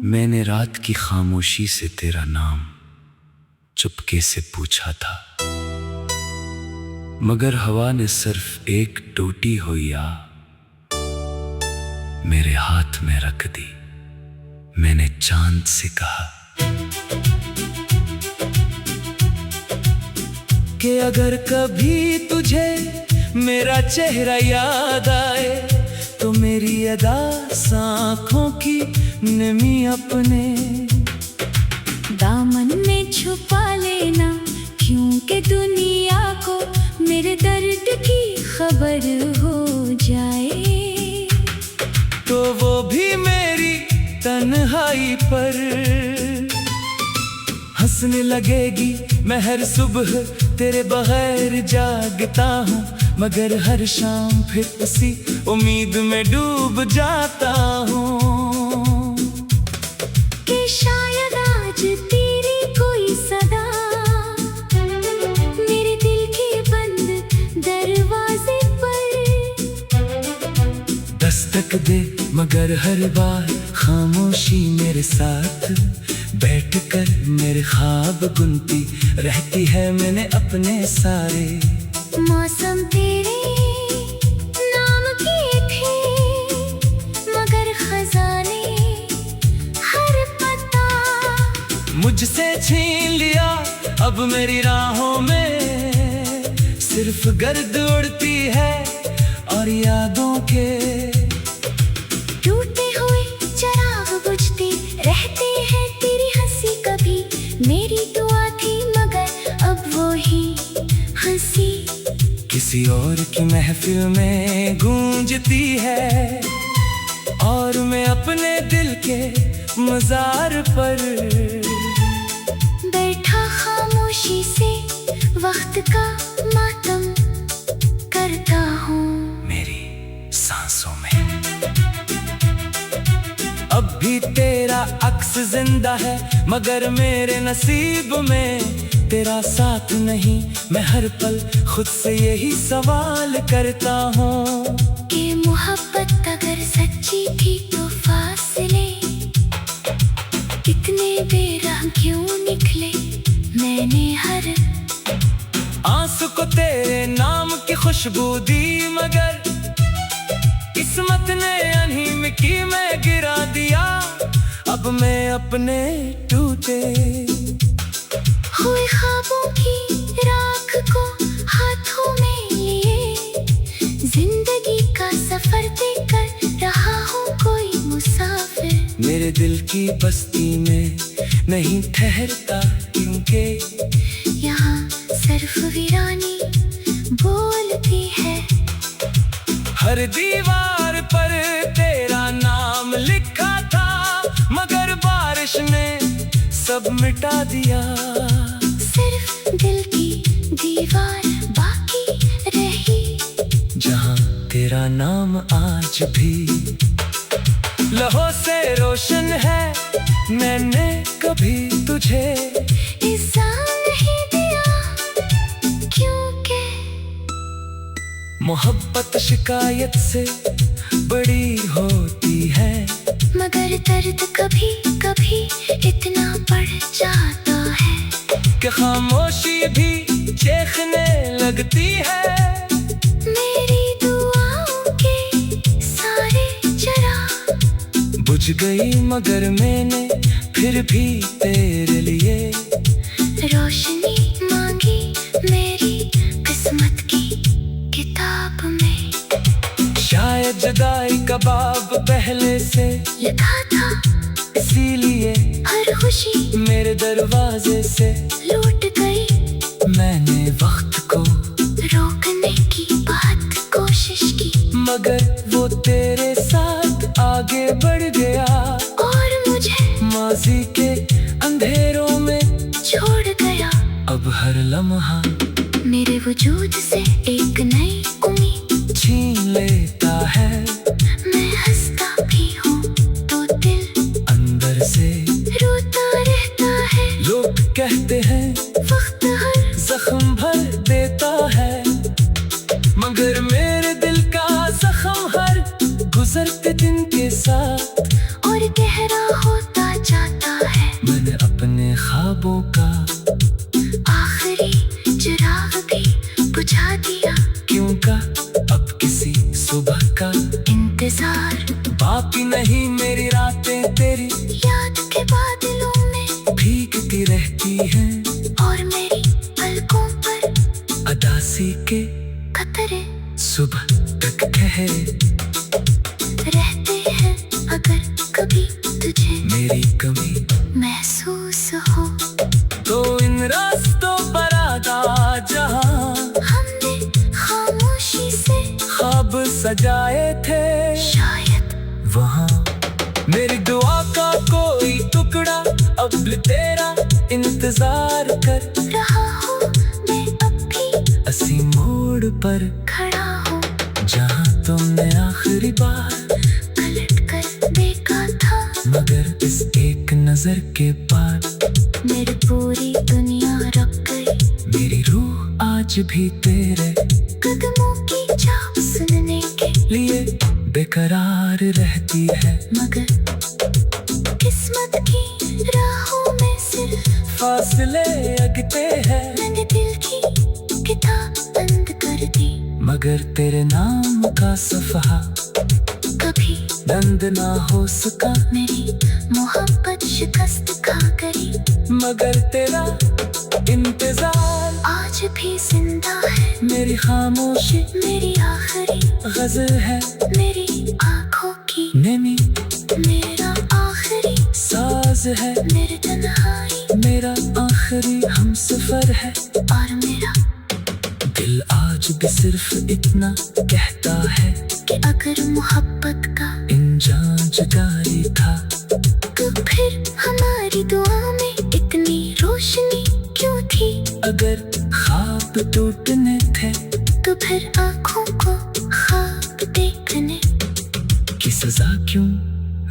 मैंने रात की खामोशी से तेरा नाम चुपके से पूछा था, मगर हवा ने सिर्फ एक टूटी हुई आ मेरे हाथ में रख दी। मैंने चांद से कहा कि अगर कभी तुझे मेरा चेहरा याद आए तो मेरी अदा आँखों की नमी अपने दामन में छुपा लेना, क्योंकि दुनिया को मेरे दर्द की खबर हो जाए तो वो भी मेरी तन्हाई पर हंसने लगेगी। मैं हर सुबह तेरे बगैर जागता हूँ, मगर हर शाम फिर उसी उम्मीद में डूब जाता हूँ कि शायद आज तेरी कोई सदा मेरे दिल के बंद दरवाजे पर दस्तक दे। मगर हर बार खामोशी मेरे साथ बैठकर मेरे ख्वाब बुनती रहती है। मैंने अपने सारे मौसम तेरे नाम किए थे, मगर खजाने हर पता मुझसे छीन लिया। अब मेरी राहों में सिर्फ गर्द उड़ती है और यादों के टूटे हुए चिराग बुझते रहते हैं। तेरी हंसी कभी मेरी दुआ थी, मगर अब वो ही हंसी किसी और की महफिल में गूंजती है और मैं अपने दिल के मज़ार पर बैठा खामोशी से वक्त का मातम करता हूँ मेरी सांसों में। अब भी तेरा अक्स जिंदा है, मगर मेरे नसीब में तेरा साथ नहीं। मैं हर पल खुद से यही सवाल करता हूँ कि मोहब्बत अगर सच्ची थी तो फासले कितने बेरहम क्यों निकले। मैंने हर आंसू को तेरे नाम की खुशबू दी, मगर किस्मत ने अनहीम की मैं गिरा दिया। अब मैं अपने टूटे हुए ख्वाबों की राख को हाथों में लिए जिंदगी का सफर तय कर रहा हूँ कोई मुसाफिर। मेरे दिल की बस्ती में नहीं ठहरता, क्योंकि यहाँ सिर्फ वीरानी बोलती है। हर दीवार पर तेरा नाम लिखा था, मगर बारिश ने सब मिटा दिया। सिर्फ दिल की दीवार बाकी रही, जहाँ तेरा नाम आज भी लहू से रोशन है। मैंने कभी तुझे इल्ज़ाम नहीं दिया, क्योंकि मोहब्बत शिकायत से बड़ी होती है। मगर दर्द कभी कभी इतना बढ़ जाता है कि खामोशी भी चीखने लगती है। मेरी दुआओं के सारे चिराग बुझ गई, मगर मैंने फिर भी तेरे लिए रोशनी मांगी मेरी किस्मत की किताब में। शायद जुदाई का बाब पहले से लिखा था, इसीलिए हर खुशी मेरे दरवाजे से लौट गई। मैंने वक्त को रोकने की बहुत कोशिश की, मगर वो तेरे साथ आगे बढ़ गया और मुझे माजी के अंधेरों में छोड़ गया। अब हर लम्हा मेरे वजूद से एक नई उम्मीद छीन लेता है। मैं हंसता भी हूँ तो दिल अंदर से रोता रहता है। लोग कहते हैं वक्त हर जख्म ख्वाबों का। आखिरी चिराग भी बुझा दिया, क्यों का अब किसी सुबह का इंतजार। बाकी नहीं मेरी रातें तेरी याद के बादलों में भीगती रहती हैं, और मेरी पलकों पर अदासी के कतरे सुबह तक ठहरे रहते हैं। अगर कभी तुझे मेरी कमी महसूस हो तो इन रास्तों पर आधा जहां हमने खामोशी से ख्वाब सजाए थे, शायद वहाँ मेरी दुआ का कोई टुकड़ा अब तेरा इंतजार कर रहा हो। मैं अब भी असी मोड़ पर खड़ा हूँ, जहाँ तुमने आखिरी बार पलट कर देखा था, मगर इस एक नजर के बाद मेरी पूरी दुनिया रुक गई। मेरी रूह आज भी तेरे कदमों की चाप सुनने के लिए बेकरार रहती है, मगर किस्मत की राहों में सिर्फ फासले अगते हैं। मैंने दिल की किताब बंद कर दी, मगर तेरे नाम का सफहा कभी बंद ना हो सका। मेरी मोहब्बत शिकस्त खा गई, मगर तेरा इंतजार आज भी जिंदा है। मेरी खामोशी मेरी आखिरी गज़ल है, मेरी आँखों की नमी मेरा आखिरी साज है, मेरी तन्हाई मेरा आखिरी हमसफर है। और मेरा दिल आज भी सिर्फ इतना कहता है कि अगर मोहब्बत का इंजान जारी था, तो फिर हमारी दुआ में इतनी रोशनी क्यों थी। अगर ख्वाब टूटने थे तो फिर आँखों को ख्वाब देखने की सजा क्यों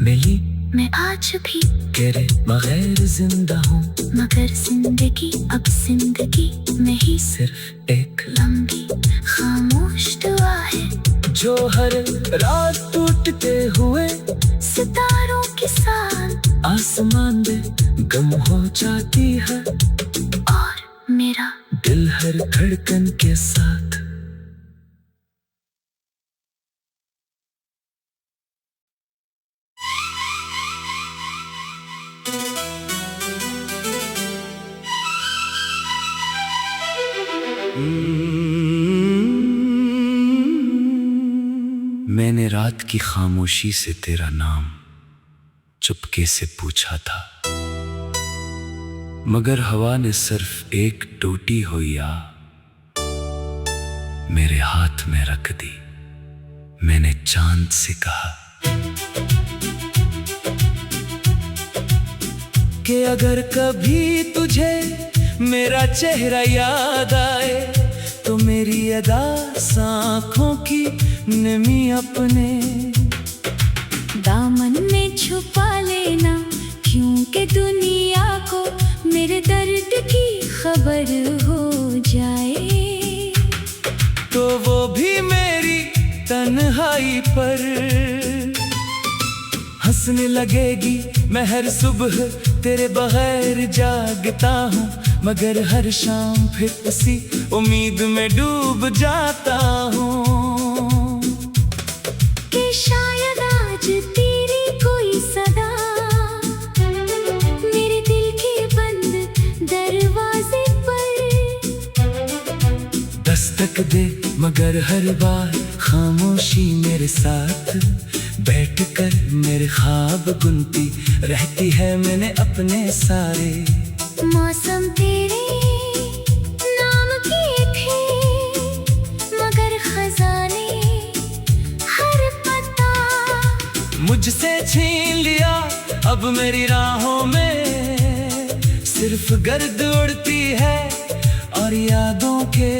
मिली। मैं आज भी तेरे बगैर जिंदा हूँ, मगर जिंदगी अब जिंदगी में ही सिर्फ एक लंबी खामोश दुआ है, जो हर रात टूटते हुए सितारों के साथ आसमान में गम हो जाती है, और मेरा दिल हर धड़कन के साथ। मैंने रात की खामोशी से तेरा नाम चुपके से पूछा था, मगर हवा ने सिर्फ एक टूटी हुई आ मेरे हाथ में रख दी। मैंने चांद से कहा कि अगर कभी तुझे मेरा चेहरा याद आए तो मेरी अदा आँखों की नमी अपने दामन में छुपा लेना, क्योंकि दुनिया को मेरे दर्द की खबर हो जाए, तो वो भी मेरी तन्हाई पर हंसने लगेगी। मैं हर सुबह तेरे बगैर जागता हूँ, मगर हर शाम फिर उसी उम्मीद में डूब जाता हूँ कि शायद आज तेरी कोई सदा मेरे दिल के बंद दरवाजे पर दस्तक दे। मगर हर बार खामोशी मेरे साथ बैठकर मेरे ख्वाब बुनती रहती है। मैंने अपने सारे मौसम तेरे नाम किए थे, मगर खजाने हर पता मुझसे छीन लिया। अब मेरी राहों में सिर्फ गर्द उड़ती है और यादों के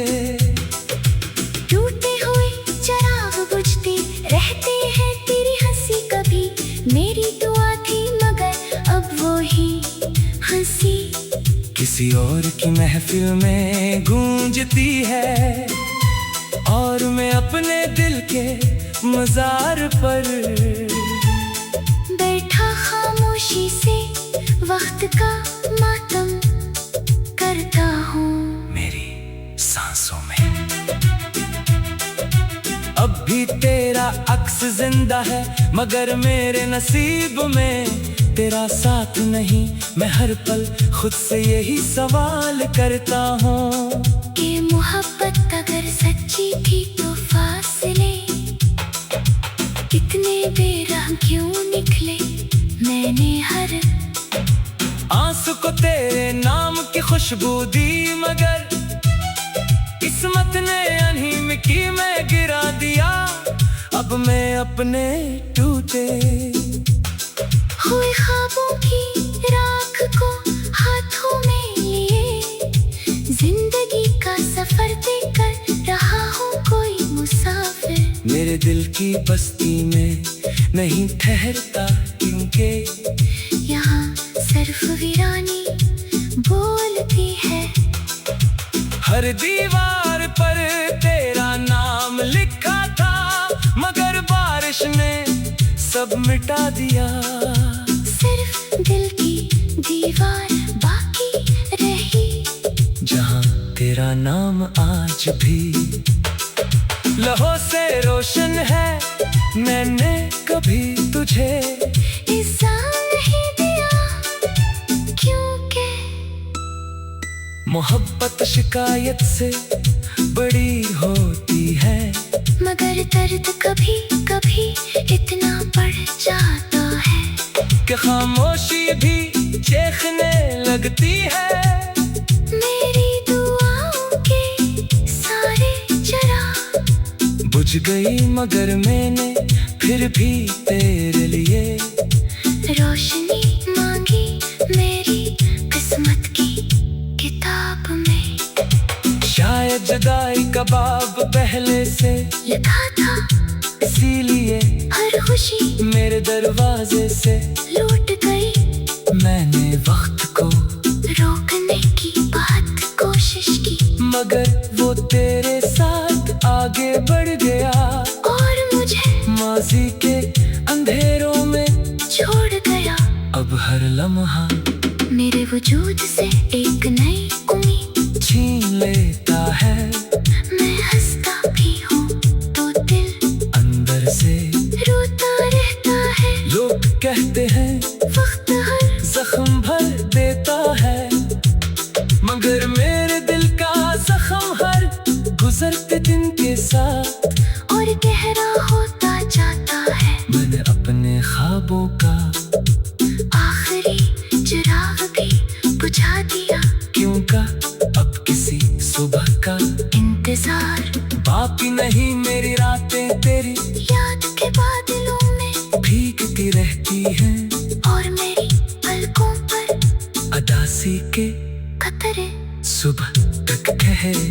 टूटे हुए चिराग बुझते रहते हैं। तेरी हंसी कभी मेरी दुआ थी, मगर अब वो ही हंसी किसी और की महफिल में गूंजती है। और मैं अपने दिल के मजार पर बैठा खामोशी से वक्त का मातम अभी तेरा अक्स जिंदा है, मगर मेरे नसीब में तेरा साथ नहीं। मैं हर पल खुद से यही सवाल करता हूँ कि मोहब्बत अगर सच्ची थी तो फासले इतने बेरहम क्यों निकले। मैंने हर आंसू को तेरे नाम की खुशबू दी, मगर किस्मत ने अनहीम की में गिरा दिया। अब मैं अपने टूटे हुए ख्वाबों की राख को हाथों में लिए, जिंदगी का सफर तय कर रहा हूँ कोई मुसाफिर। मेरे दिल की बस्ती में नहीं ठहरता, क्योंकि यहाँ सिर्फ वीरानी बोलती है। हर दीवार पर तेरा नाम लिखा था, मगर बारिश ने सब मिटा दिया। सिर्फ दिल की दीवार बाकी रही, जहाँ तेरा नाम आज भी लहू से रोशन है। मैंने कभी तुझे हिस्सा नहीं दिया, क्योंकि मोहब्बत शिकायत से बड़ी होती है। मगर दर्द कभी कभी इतना बढ़ जाता है कि खामोशी भी चीखने लगती है। मेरी दुआओं के सारे चिराग बुझ गई, मगर मैंने फिर भी तेरे लिए रोशनी मांगी मेरी किस्मत की किताब में। शायद जुदाई का बाब पहले से लिखा था, इसीलिए हर खुशी मेरे दरवाजे से लौट गई। मैंने वक्त को रोकने की बहुत कोशिश की, मगर वो तेरे साथ आगे बढ़ गया और मुझे माजी के अंधेरों में छोड़ गया। अब हर लम्हा मेरे वजूद से एक नई उम्मीद छीन लेता है। मैं हंसता भी हूँ तो दिल अंदर से रोता रहता है। लोग कहते हैं वक्त हर जख्म भर देता है, मगर मेरे दिल का जख्म हर गुजरते दिन के साथ और गहरा होता जाता है। मैंने अपने ख्वाबों का आखिरी चिराग भी बुझा दिया, क्योंकि अब किसी सुबह का इंतजार बाकी नहीं। मेरी रातें तेरी याद के बादलों में भीगती रहती हैं, और मेरी पलकों पर अदासी के कतरे सुबह तक ठहरे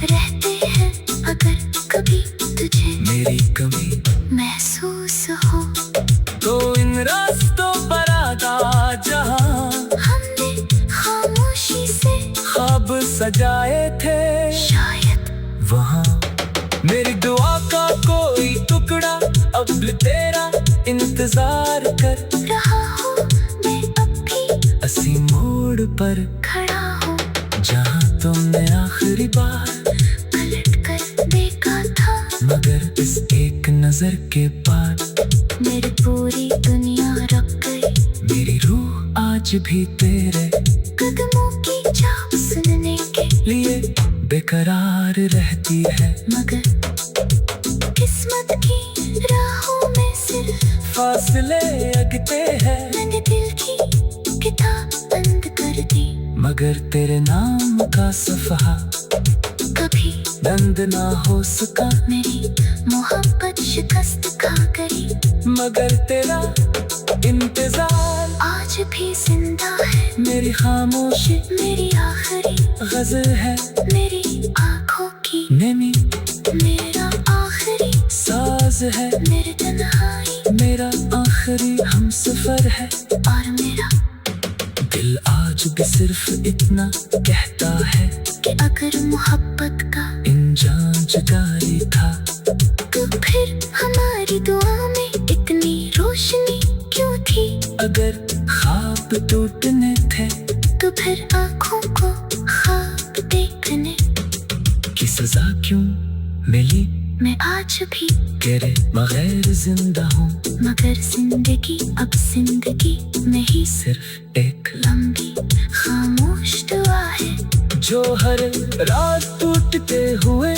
रहते हैं। अगर कभी तुझे मेरी कमी महसूस हो तो इन रास्तों पर आजा, जहाँ हमने खामोशी से ख्वाब सजाए थे। शायद वहाँ मेरी दुआ का कोई टुकड़ा अब तेरा इंतजार कर रहा हूँ। मैं अब भी असी मोड़ पर खड़ा हूँ, जहाँ तुमने आखिरी बार पलट कर देखा था। मगर इस एक नजर के पार मेरी पूरी दुनिया रुक गई। मेरी रूह आज भी तेरे कदमों की चाप सुनने के लिए बेकरार रहती है। मगर किस्मत की राहों में सिर्फ फासले अगते हैं, मैंने दिल की किताब बंद कर दी। मगर तेरे नाम का सफहा कभी बंद ना हो सका। मेरी मोहब्बत शिकस्त खा गई, मगर तेरा इंतजार आज भी जिंदा है। मेरी खामोशी मेरी आखिरी गजल है, मेरी आँखों की नमी मेरा आखिरी साज है। मेरी तन्हाई मेरा आखिरी हमसफर है, और मेरा दिल आज भी सिर्फ इतना कहता है कि अगर मोहब्बत का इंजाम जुदाई था तो फिर हमारी दुआ में इतनी रोशनी क्यों थी। अगर ख्वाब टूटने थे तो फिर आँखों को ख्वाब देखने की सजा क्यों मिली मैं आज भी तेरे बगैर जिंदा हूँ, मगर जिंदगी अब जिंदगी नहीं, सिर्फ एक लंबी खामोश दुआ है जो हर रात टूटते हुए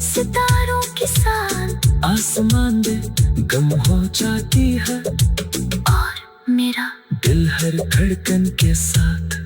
सितारों के साथ आसमान में गम हो जाती है, और मेरा दिल हर धड़कन के साथ